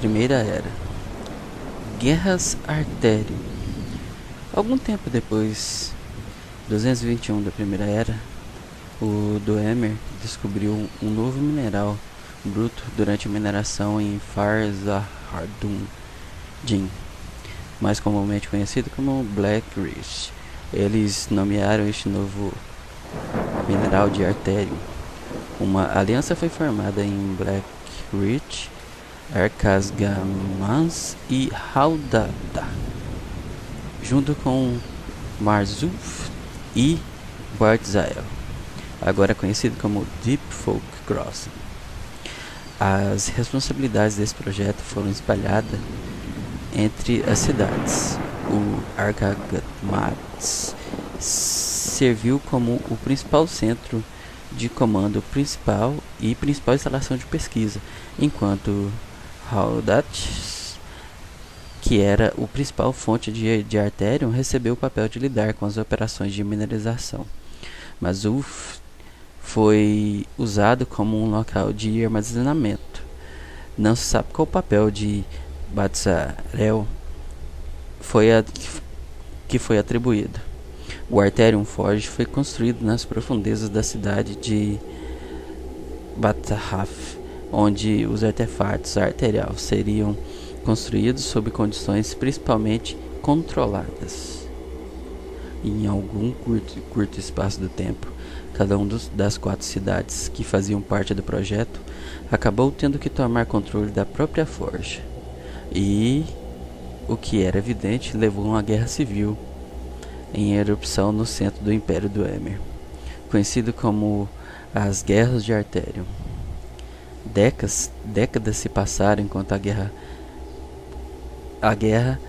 Primeira Era. Guerras Artério. Algum tempo depois, 221 da Primeira Era, o Dwemer descobriu um novo mineral bruto durante a mineração em Farzardun Din, mais comumente conhecido como Black Ridge. Eles nomearam este novo mineral de artério. Uma aliança foi formada em Black Ridge, Arcas-Gamans e Haldada, junto com Marzuf e Bartzael, agora conhecido como Deep Folk Crossing. As responsabilidades desse projeto foram espalhadas entre as cidades. O Arcas-Gamans serviu como o principal centro de comando principal e principal instalação de pesquisa, enquanto Haldada, que era o principal fonte de artério, recebeu o papel de lidar com as operações de mineralização. Marzuf foi usado como um local de armazenamento. Não se sabe qual o papel de Bartzael que foi atribuído. O Arterium Forge foi construído nas profundezas da cidade de Bathaf, onde os artefatos arterial seriam construídos sob condições principalmente controladas. Em algum curto espaço do tempo, cada uma das 4 cidades que faziam parte do projeto acabou tendo que tomar controle da própria forja, e, o que era evidente, levou a uma guerra civil em erupção no centro do Império Dwemer, conhecido como as Guerras de Arterium. Décadas se passaram enquanto a guerra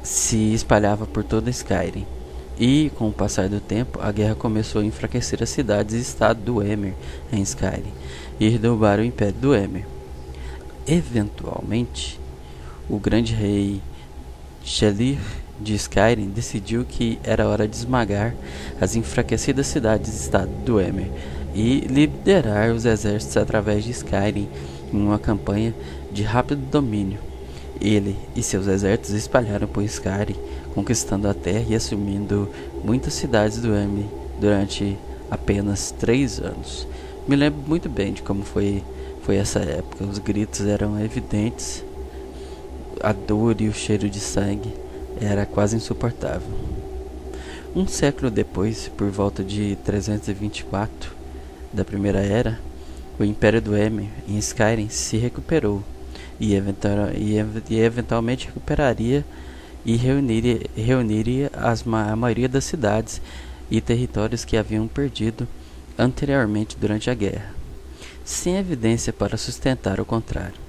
se espalhava por toda Skyrim, e, com o passar do tempo, a guerra começou a enfraquecer as cidades e estado do Dwemer em Skyrim e derrubar o Império Dwemer. Eventualmente, o grande rei Shelir de Skyrim decidiu que era hora de esmagar as enfraquecidas cidades-estado do Dwemer e liderar os exércitos através de Skyrim em uma campanha de rápido domínio. Ele e seus exércitos espalharam por Skyrim, conquistando a terra e assumindo muitas cidades do Dwemer durante apenas 3 anos. Me lembro muito bem de como foi essa época. Os gritos eram evidentes, a dor e o cheiro de sangue era quase insuportável. Um século depois, por volta de 324 da Primeira Era, o Império Dwemer em Skyrim se recuperou e eventualmente recuperaria e reuniria a maioria das cidades e territórios que haviam perdido anteriormente durante a guerra, sem evidência para sustentar o contrário.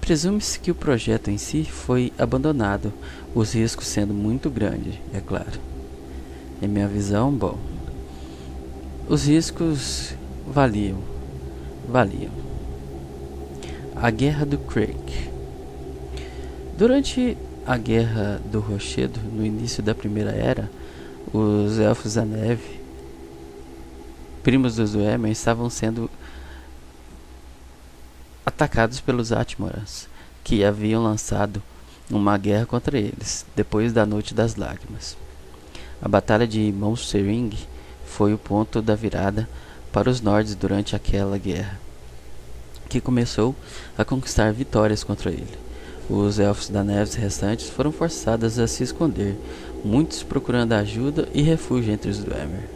Presume-se que o projeto em si foi abandonado, os riscos sendo muito grandes, é claro. Em minha visão, bom, os riscos valiam. A Guerra do Creek. Durante a Guerra do Rochedo, no início da Primeira Era, os Elfos da Neve, primos dos Dwemer, estavam sendo atacados pelos Atmorans, que haviam lançado uma guerra contra eles, depois da Noite das Lágrimas. A Batalha de Monstering foi o ponto da virada para os Nords durante aquela guerra, que começou a conquistar vitórias contra ele. Os Elfos da Neve restantes foram forçados a se esconder, muitos procurando ajuda e refúgio entre os Dwemer.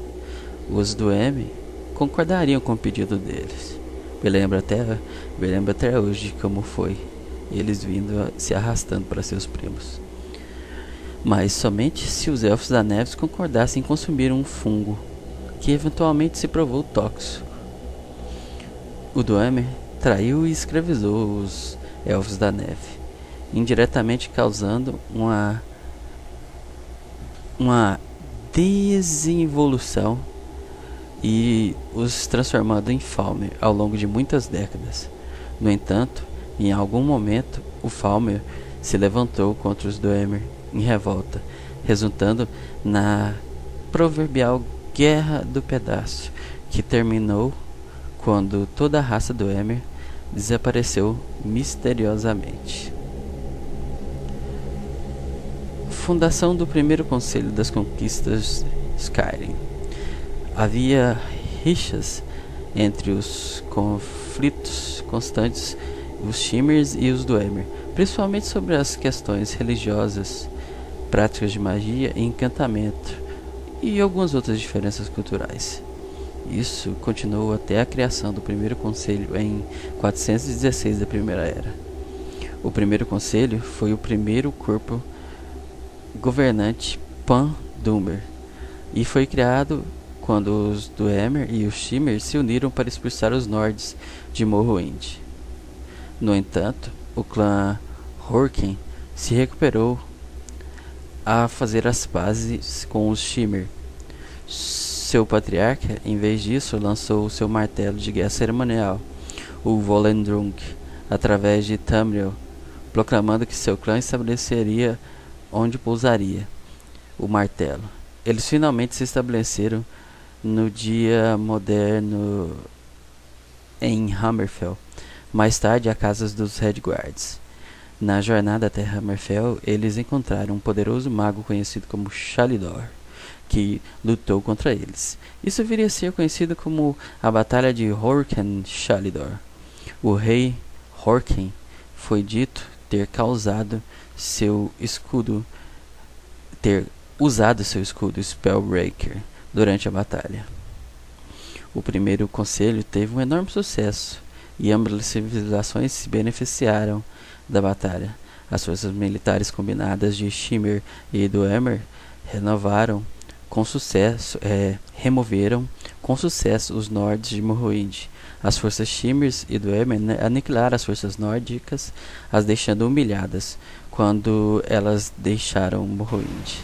Os Dwemer concordariam com o pedido deles. Me lembro até hoje como foi eles vindo se arrastando para seus primos. Mas somente se os Elfos da Neve concordassem em consumir um fungo, que eventualmente se provou tóxico. O Dwemer traiu e escravizou os Elfos da Neve, indiretamente causando uma desinvolução e os transformando em Falmer ao longo de muitas décadas. No entanto, em algum momento, o Falmer se levantou contra os Dwemer em revolta, resultando na proverbial Guerra do Pedaço, que terminou quando toda a raça Dwemer desapareceu misteriosamente. Fundação do primeiro Conselho das Conquistas Skyrim. Havia rixas entre os conflitos constantes, os Shimmers e os Dwemer, principalmente sobre as questões religiosas, práticas de magia e encantamento, e algumas outras diferenças culturais. Isso continuou até a criação do primeiro conselho em 416 da Primeira Era. O primeiro conselho foi o primeiro corpo governante pan-Dwemer, e foi criado quando os Dwemer e os Shimmer se uniram para expulsar os Nords de Morrowind. No entanto, o clã Horken se recuperou a fazer as pazes com os Shimmer. Seu patriarca, em vez disso, lançou seu martelo de guerra cerimonial, o Volendrung, através de Tamriel, proclamando que seu clã estabeleceria onde pousaria o martelo. Eles finalmente se estabeleceram no dia moderno em Hammerfell, mais tarde a casa dos Redguards. Na jornada até Hammerfell, eles encontraram um poderoso mago conhecido como Shalidor, que lutou contra eles. Isso viria a ser conhecido como a Batalha de Horken-Shalidor. O rei Horken foi dito ter usado seu escudo Spellbreaker durante a batalha. O primeiro conselho teve um enorme sucesso, e ambas as civilizações se beneficiaram da batalha. As forças militares combinadas de Shimmer e Dwemer removeram com sucesso os Nords de Morrowind. As forças Shimmers e Dwemer aniquilaram as forças nórdicas, as deixando humilhadas quando elas deixaram Morrowind.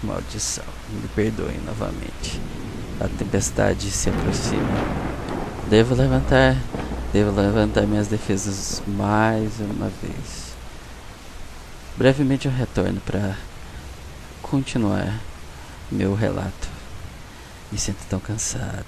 Maldição, me perdoem novamente. A tempestade se aproxima. Devo levantar minhas defesas mais uma vez. Brevemente eu retorno para continuar meu relato. Me sinto tão cansado.